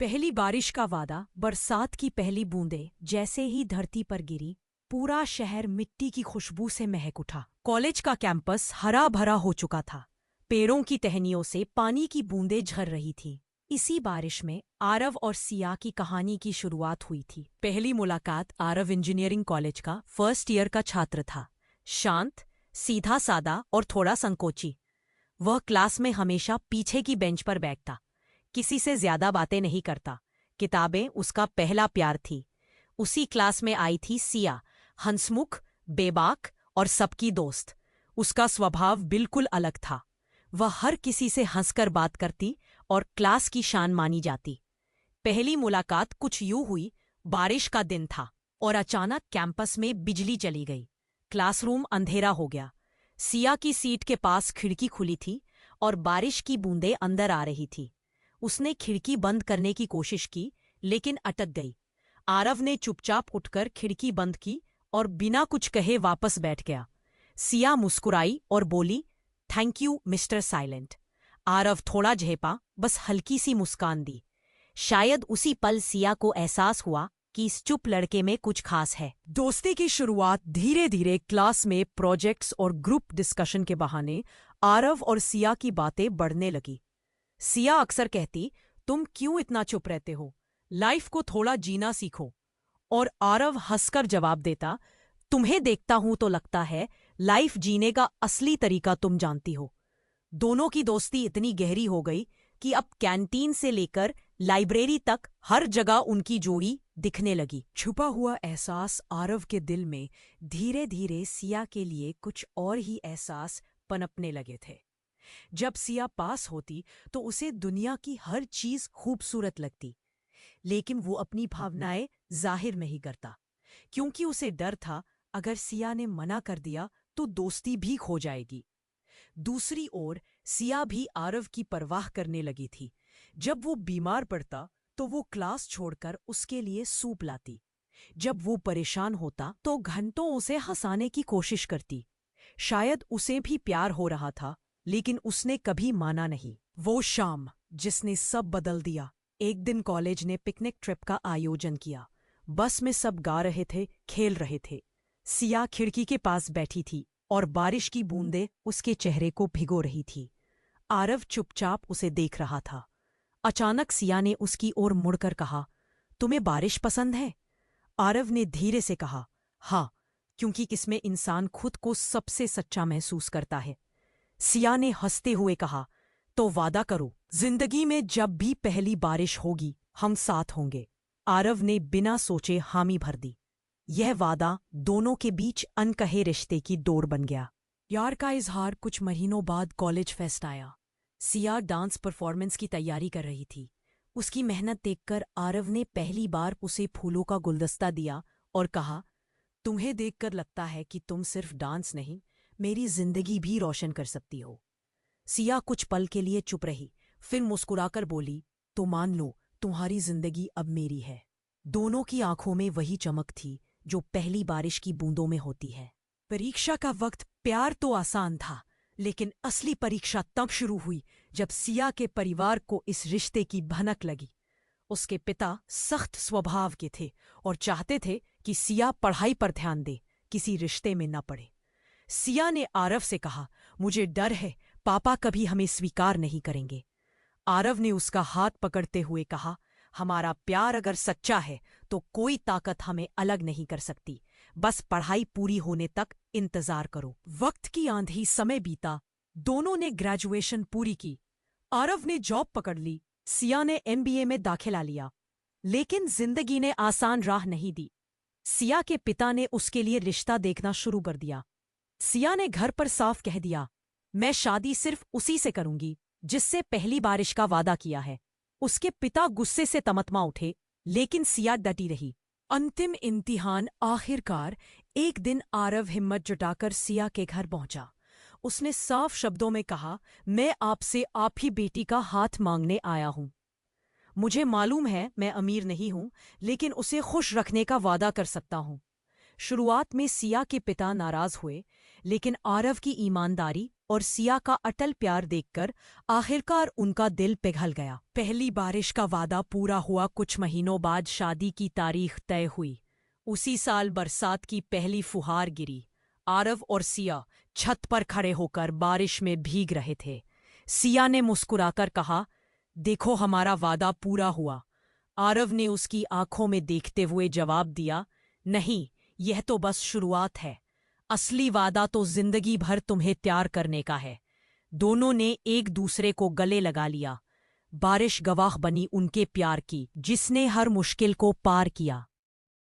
पहली बारिश का वादा। बरसात की पहली बूंदें जैसे ही धरती पर गिरी, पूरा शहर मिट्टी की खुशबू से महक उठा। कॉलेज का कैंपस हरा भरा हो चुका था। पेड़ों की टहनियों से पानी की बूंदें झर रही थीं। इसी बारिश में आरव और सिया की कहानी की शुरुआत हुई थी। पहली मुलाकात। आरव इंजीनियरिंग कॉलेज का फर्स्ट ईयर का छात्र था। शांत, सीधा सादा और थोड़ा संकोची। वह क्लास में हमेशा पीछे की बेंच पर बैठता। किसी से ज्यादा बातें नहीं करता। किताबें उसका पहला प्यार थी। उसी क्लास में आई थी सिया, हंसमुख, बेबाक और सबकी दोस्त। उसका स्वभाव बिल्कुल अलग था। वह हर किसी से हंसकर बात करती और क्लास की शान मानी जाती। पहली मुलाकात कुछ यूं हुई। बारिश का दिन था और अचानक कैंपस में बिजली चली गई। क्लासरूम अंधेरा हो गया। सिया की सीट के पास खिड़की खुली थी और बारिश की बूंदें अंदर आ रही थी। उसने खिड़की बंद करने की कोशिश की, लेकिन अटक गई। आरव ने चुपचाप उठकर खिड़की बंद की और बिना कुछ कहे वापस बैठ गया। सिया मुस्कुराई और बोली, thank you mister silent. Aarav थोड़ा झेपा, बस हल्की सी मुस्कान दी। शायद उसी पल सिया को एहसास हुआ कि इस चुप लड़के में कुछ खास है। दोस्ती की शुरुआत धीरे धीरे क्लास में प्रोजेक्ट्स और ग्रुप डिस्कशन के बहाने आरव और सिया की बातें बढ़ने लगी। सिया अक्सर कहती, तुम क्यों इतना चुप रहते हो, लाइफ को थोड़ा जीना सीखो। और आरव हंसकर जवाब देता, तुम्हें देखता हूं तो लगता है लाइफ जीने का असली तरीका तुम जानती हो। दोनों की दोस्ती इतनी गहरी हो गई कि अब कैंटीन से लेकर लाइब्रेरी तक हर जगह उनकी जोड़ी दिखने लगी। छुपा हुआ एहसास। आरव के दिल में धीरे धीरे सिया के लिए कुछ और ही एहसास पनपने लगे थे। जब सिया पास होती तो उसे दुनिया की हर चीज खूबसूरत लगती, लेकिन वो अपनी भावनाएं जाहिर नहीं करता, क्योंकि उसे डर था अगर सिया ने मना कर दिया तो दोस्ती भी खो जाएगी। दूसरी ओर सिया भी आरव की परवाह करने लगी थी। जब वो बीमार पड़ता तो वो क्लास छोड़कर उसके लिए सूप लाती। जब वो परेशान होता तो घंटों उसे हंसाने की कोशिश करती। शायद उसे भी प्यार हो रहा था, लेकिन उसने कभी माना नहीं। वो शाम जिसने सब बदल दिया। एक दिन कॉलेज ने पिकनिक ट्रिप का आयोजन किया। बस में सब गा रहे थे, खेल रहे थे। सिया खिड़की के पास बैठी थी और बारिश की बूंदें उसके चेहरे को भिगो रही थी। आरव चुपचाप उसे देख रहा था। अचानक सिया ने उसकी ओर मुड़कर कहा, तुम्हें बारिश पसंद है? आरव ने धीरे से कहा, हाँ, क्योंकि इसमें इंसान खुद को सबसे सच्चा महसूस करता है। सिया ने हंसते हुए कहा, तो वादा करो, जिंदगी में जब भी पहली बारिश होगी हम साथ होंगे। आरव ने बिना सोचे हामी भर दी। यह वादा दोनों के बीच अनकहे रिश्ते की डोर बन गया। प्यार का इजहार। कुछ महीनों बाद कॉलेज फेस्ट आया। सिया डांस परफॉर्मेंस की तैयारी कर रही थी। उसकी मेहनत देखकर आरव ने पहली बार उसे फूलों का गुलदस्ता दिया और कहा, तुम्हें देखकर लगता है कि तुम सिर्फ डांस नहीं, मेरी जिंदगी भी रोशन कर सकती हो। सिया कुछ पल के लिए चुप रही, फिर मुस्कुराकर बोली, तो मान लो तुम्हारी जिंदगी अब मेरी है। दोनों की आंखों में वही चमक थी जो पहली बारिश की बूंदों में होती है। परीक्षा का वक्त। प्यार तो आसान था, लेकिन असली परीक्षा तब शुरू हुई जब सिया के परिवार को इस रिश्ते की भनक लगी। उसके पिता सख्त स्वभाव के थे और चाहते थे कि सिया पढ़ाई पर ध्यान दे, किसी रिश्ते में न पड़े। सिया ने आरव से कहा, मुझे डर है पापा कभी हमें स्वीकार नहीं करेंगे। आरव ने उसका हाथ पकड़ते हुए कहा, हमारा प्यार अगर सच्चा है तो कोई ताकत हमें अलग नहीं कर सकती। बस पढ़ाई पूरी होने तक इंतजार करो। वक्त की आंधी। समय बीता। दोनों ने ग्रेजुएशन पूरी की। आरव ने जॉब पकड़ ली। सिया ने एमबीए में दाखिला लिया। लेकिन जिंदगी ने आसान राह नहीं दी। सिया के पिता ने उसके लिए रिश्ता देखना शुरू कर दिया। सिया ने घर पर साफ कह दिया, मैं शादी सिर्फ उसी से करूंगी जिससे पहली बारिश का वादा किया है। उसके पिता गुस्से से तमतमा उठे, लेकिन सिया डटी रही। अंतिम इम्तिहान। आखिरकार एक दिन आरव हिम्मत जुटाकर सिया के घर पहुंचा। उसने साफ शब्दों में कहा, मैं आपसे आप ही बेटी का हाथ मांगने आया हूं। मुझे मालूम है मैं अमीर नहीं हूं, लेकिन उसे खुश रखने का वादा कर सकता हूं। शुरुआत में सिया के पिता नाराज हुए, लेकिन आरव की ईमानदारी और सिया का अटल प्यार देखकर आखिरकार उनका दिल पिघल गया। पहली बारिश का वादा पूरा हुआ। कुछ महीनों बाद शादी की तारीख तय हुई। उसी साल बरसात की पहली फुहार गिरी। आरव और सिया छत पर खड़े होकर बारिश में भीग रहे थे। सिया ने मुस्कुराकर कहा, देखो हमारा वादा पूरा हुआ। आरव ने उसकी आंखों में देखते हुए जवाब दिया, नहीं, यह तो बस शुरुआत है। असली वादा तो जिंदगी भर तुम्हें तैयार करने का है। दोनों ने एक दूसरे को गले लगा लिया। बारिश गवाह बनी उनके प्यार की, जिसने हर मुश्किल को पार किया।